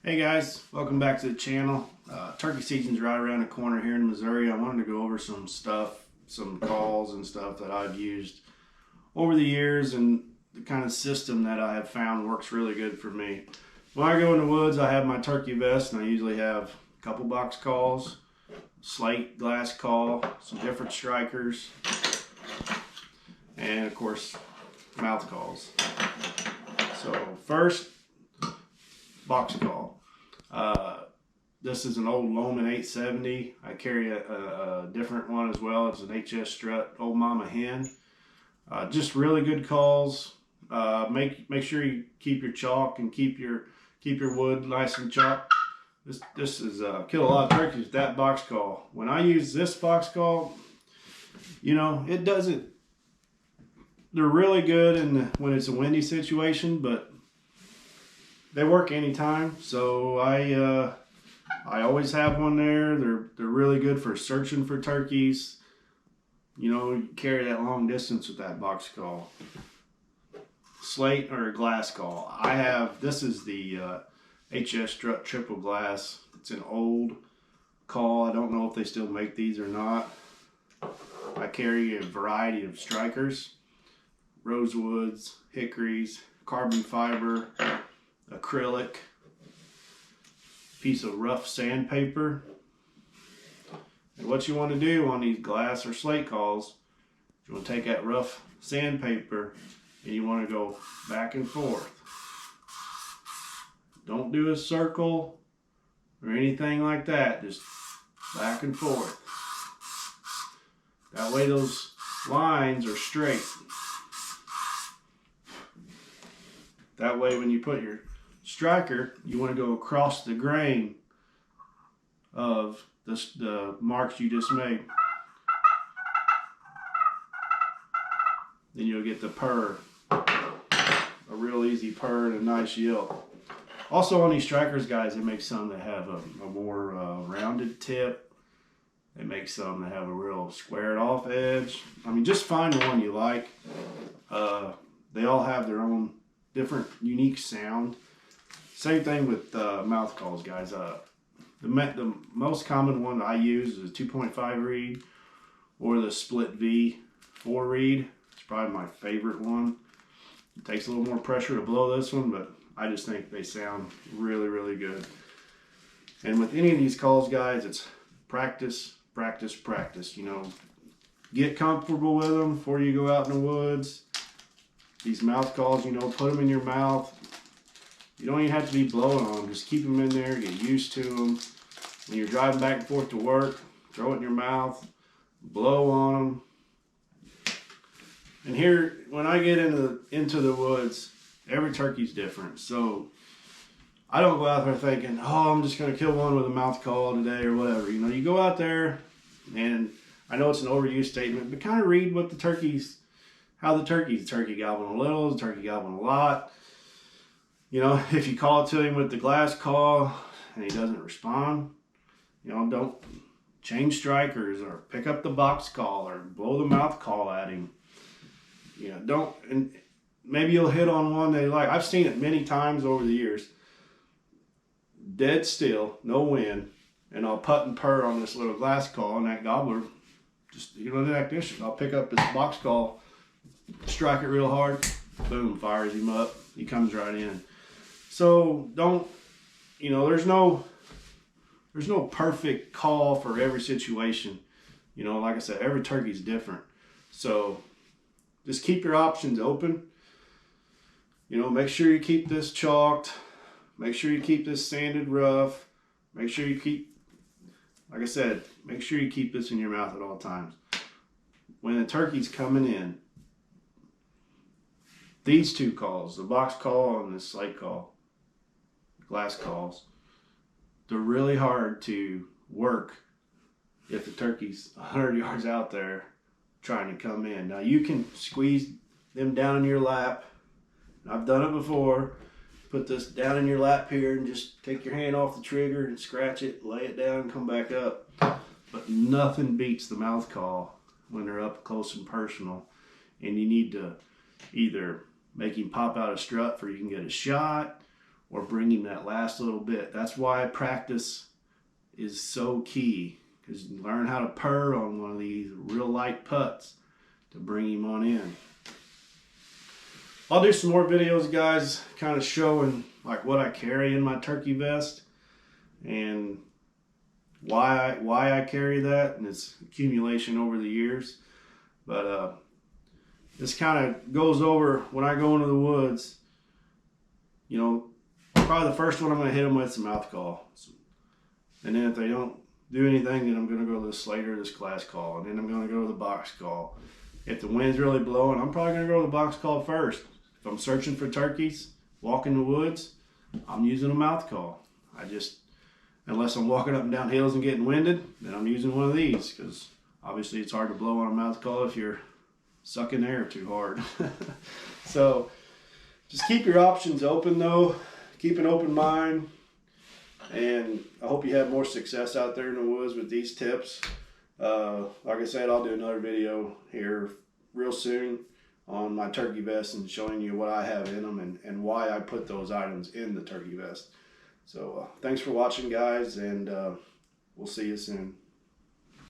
Hey guys, welcome back to the channel. Turkey season's right around the corner here in Missouri. I wanted to go over some stuff, some calls and stuff that I've used over the years and the kind of system that I have found works really good for me. When I go in the woods, I have my turkey vest and I usually have a couple box calls, slate glass call, some different strikers, and of course mouth calls. So first, box call. This is an old Loman 870. I carry a different one as well. It's an HS Strut Old Mama Hen. Just really good calls. Make sure you keep your chalk and keep your wood nice and chalk. This is kill a lot of turkeys with that box call. When I use this box call, you know, it doesn't. They're really good when it's a windy situation, but they work anytime. So I always have one there. They're really good for searching for turkeys. You know, you carry that long distance with that box call. Slate or glass call. This is the HS Strut Triple Glass. It's an old call. I don't know if they still make these or not. I carry a variety of strikers, rosewoods, hickories, carbon fiber, acrylic, piece of rough sandpaper. And what you want to do on these glass or slate calls, you want to take that rough sandpaper and you want to go back and forth. Don't do a circle or anything like that, just back and forth. That way those lines are straight. That way when you put your striker, you want to go across the grain of the marks you just made. Then you'll get the purr, a real easy purr and a nice yelp. Also on these strikers, guys, they make some that have a more rounded tip. They make some that have a real squared off edge. I mean, just find the one you like. They all have their own different unique sound. Same thing with mouth calls, guys. The most common one that I use is a 2.5 reed or the split V 4 reed. It's probably my favorite one. It takes a little more pressure to blow this one, but I just think they sound really, really good. And with any of these calls, guys, it's practice, practice, practice. You know, get comfortable with them before you go out in the woods. These mouth calls, you know, put them in your mouth. You don't even have to be blowing on them. Just keep them in there, get used to them. When you're driving back and forth to work, throw it in your mouth, blow on them. And here, when I get into the woods, every turkey's different. So I don't go out there thinking, oh, I'm just going to kill one with a mouth call today or whatever. You know, you go out there, and I know it's an overused statement, but kind of read what the turkey gobbling a little, the turkey gobbling a lot. You know, if you call it to him with the glass call and he doesn't respond, you know, don't change strikers or pick up the box call or blow the mouth call at him. You know, and maybe you'll hit on one they like. I've seen it many times over the years. Dead still, no wind, and I'll putt and purr on this little glass call, and that gobbler just, you know, like this. I'll pick up this box call, strike it real hard, boom, fires him up. He comes right in. So don't, you know, there's no perfect call for every situation. You know, like I said, every turkey's different. So just keep your options open. You know, make sure you keep this chalked. Make sure you keep this sanded rough. Make sure you keep, like I said, make sure you keep this in your mouth at all times. When the turkey's coming in, these two calls, the box call and the slate call, glass calls, they're really hard to work if the turkey's 100 yards out there trying to come in. Now you can squeeze them down in your lap. I've done it before. Put this down in your lap here and just take your hand off the trigger and scratch it, lay it down and come back up. But nothing beats the mouth call when they're up close and personal. And you need to either make him pop out a strut so you can get a shot, or bring him that last little bit. That's why practice is so key, because you learn how to purr on one of these real light putts to bring him on in. I'll do some more videos, guys, kind of showing like what I carry in my turkey vest and why I carry that, and its accumulation over the years. But this kind of goes over when I go into the woods. You know, probably the first one I'm going to hit them with is a mouth call, and then if they don't do anything, then I'm going to go to the Slate or this glass call, and then I'm going to go to the box call. If the wind's really blowing, I'm probably going to go to the box call first. If I'm searching for turkeys, walking the woods, I'm using a mouth call. Unless I'm walking up and down hills and getting winded, then I'm using one of these, because obviously it's hard to blow on a mouth call if you're sucking air too hard. So just keep your options open though. Keep an open mind. And I hope you have more success out there in the woods with these tips. Like I said, I'll do another video here real soon on my turkey vest and showing you what I have in them and why I put those items in the turkey vest. So thanks for watching, guys, and we'll see you soon.